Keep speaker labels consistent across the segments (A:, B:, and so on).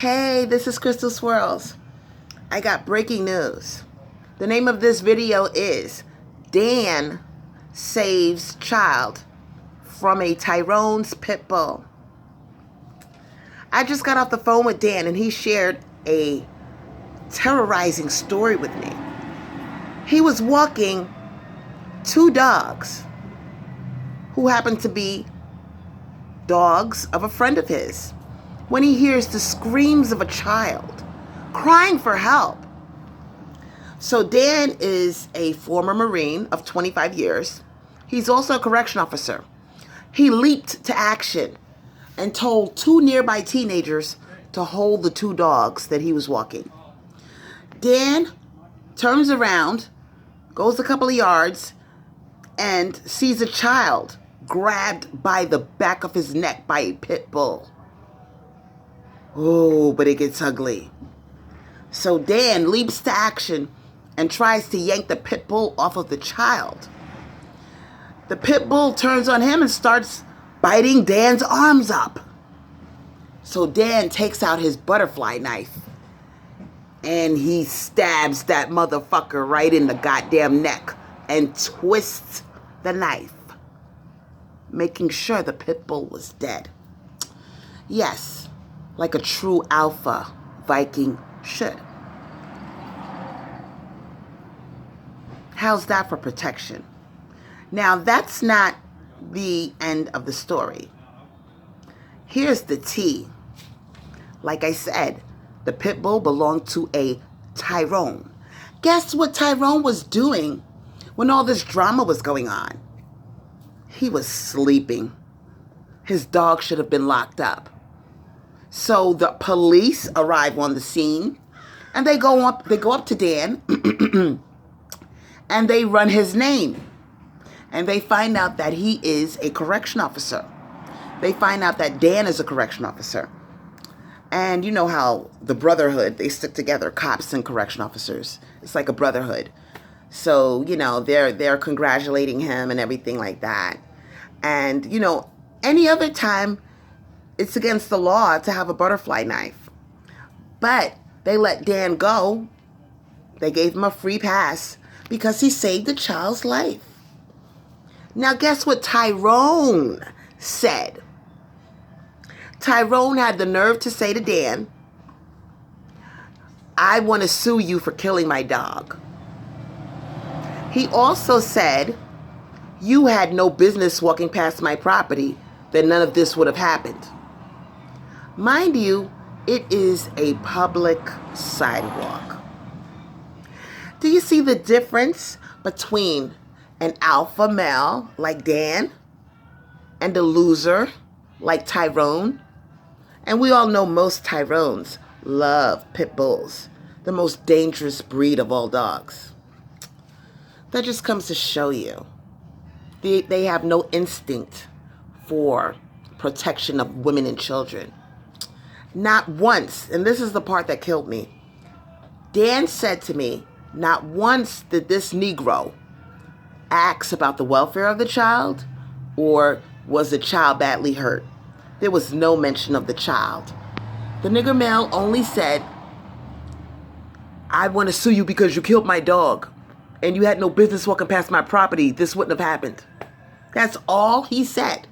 A: Hey, this is Crystal Swirls. I got breaking news. The name of this video is Dan Saves Child from a Tyrones Pitbull. I just got off the phone with Dan and he shared a terrorizing story with me. He was walking two dogs who happened to be dogs of a friend of his when he hears the screams of a child crying for help. So Dan is a former Marine of 25 years. He's also a correction officer. He leaped to action and told two nearby teenagers to hold the two dogs that he was walking. Dan turns around, goes a couple of yards, and sees a child grabbed by the back of his neck by a pit bull. Oh, but it gets ugly. So Dan leaps to action and tries to yank the pit bull off of the child. The pit bull turns on him and starts biting Dan's arms up. So Dan takes out his butterfly knife and he stabs that motherfucker right in the goddamn neck and twists the knife, making sure the pit bull was dead. Yes, like a true alpha Viking should. How's that for protection? Now, that's not the end of the story. Here's the tea. Like I said, the pit bull belonged to a Tyrone. Guess what Tyrone was doing when all this drama was going on? He was sleeping. His dog should have been locked up. So the police arrive on the scene and they go up to Dan and they run his name. And they find out that he is a correction officer. They find out that Dan is a correction officer. And you know how the brotherhood, they stick together, cops and correction officers. It's like a brotherhood. So, they're congratulating him and everything like that. And, any other time, it's against the law to have a butterfly knife. But they let Dan go. They gave him a free pass because he saved the child's life. Now, guess what Tyrone said? Tyrone had the nerve to say to Dan, "I want to sue you for killing my dog." He also said, "You had no business walking past my property, then none of this would have happened." Mind you, it is a public sidewalk. Do you see the difference between an alpha male like Dan and a loser like Tyrone? And we all know most Tyrones love pit bulls, the most dangerous breed of all dogs. That just comes to show you they have no instinct for protection of women and children. Not once, and this is the part that killed me, Dan said to me, not once did this Negro ask about the welfare of the child or was the child badly hurt. There was no mention of the child. The nigger male only said, "I want to sue you because you killed my dog and you had no business walking past my property. This wouldn't have happened." That's all he said.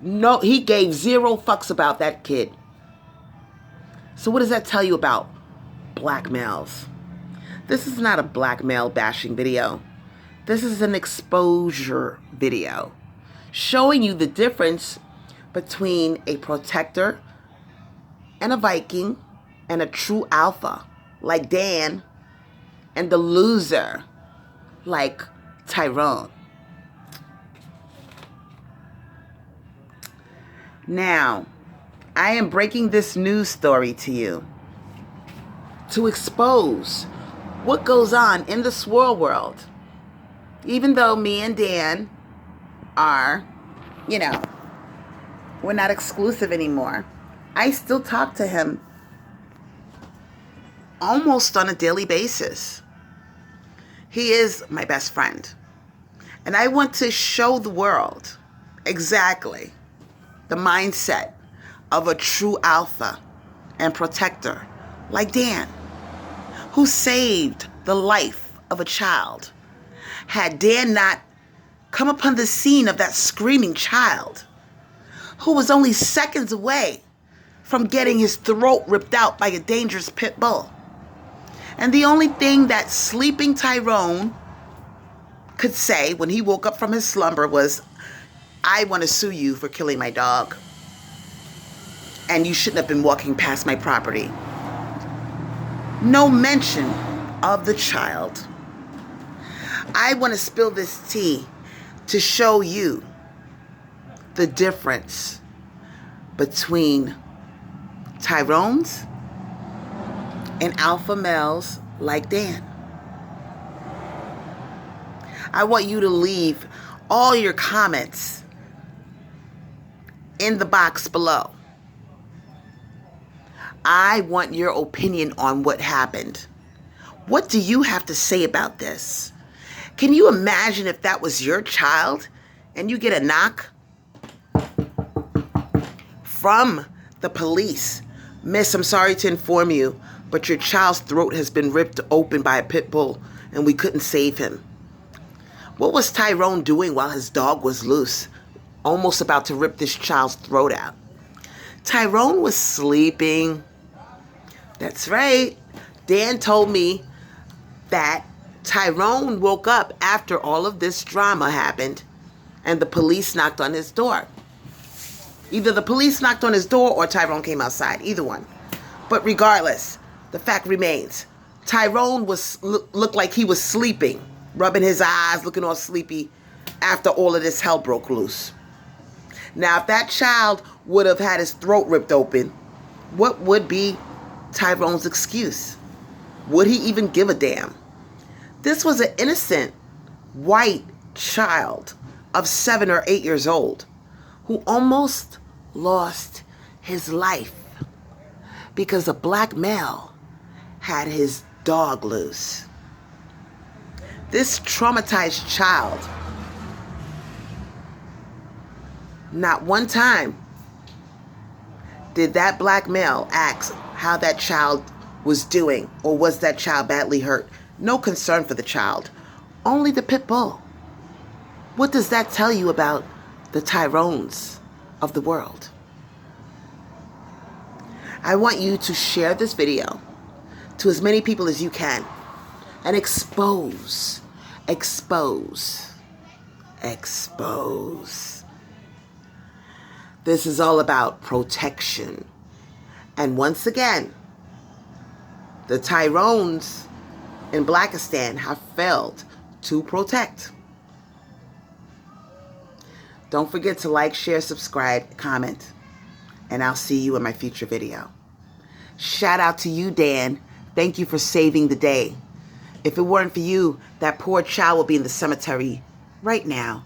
A: No, he gave zero fucks about that kid. So what does that tell you about black males? This is not a black male bashing video. This is an exposure video showing you the difference between a protector and a Viking and a true alpha like Dan and the loser like Tyrone. Now, I am breaking this news story to you to expose what goes on in the swirl world. Even though me and Dan are, we're not exclusive anymore, I still talk to him almost on a daily basis. He is my best friend. And I want to show the world exactly the mindset of a true alpha and protector like Dan, who saved the life of a child. Had Dan not come upon the scene of that screaming child, who was only seconds away from getting his throat ripped out by a dangerous pit bull, and the only thing that sleeping Tyrone could say when he woke up from his slumber was, "I want to sue you for killing my dog, and you shouldn't have been walking past my property." No mention of the child. I want to spill this tea to show you the difference between Tyrones and alpha males like Dan. I want you to leave all your comments in the box below. I want your opinion on what happened. What do you have to say about this? Can you imagine if that was your child and you get a knock from the police? "Miss, I'm sorry to inform you, but your child's throat has been ripped open by a pit bull and we couldn't save him." What was Tyrone doing while his dog was loose, almost about to rip this child's throat out? Tyrone was sleeping. That's right. Dan told me that Tyrone woke up after all of this drama happened and the police knocked on his door. Either the police knocked on his door or Tyrone came outside, either one. But regardless, the fact remains, Tyrone looked like he was sleeping, rubbing his eyes, looking all sleepy after all of this hell broke loose. Now, if that child would have had his throat ripped open, what would be Tyrone's excuse? Would he even give a damn? This was an innocent white child of 7 or 8 years old who almost lost his life because a black male had his dog loose. This traumatized child, not one time did that black male ask how that child was doing or was that child badly hurt. No concern for the child, only the pit bull. What does that tell you about the Tyrones of the world? I want you to share this video to as many people as you can and expose. This is all about protection. And once again, the Tyrones in Blackistan have failed to protect. Don't forget to like, share, subscribe, comment, and I'll see you in my future video. Shout out to you, Dan. Thank you for saving the day. If it weren't for you, that poor child will be in the cemetery right now.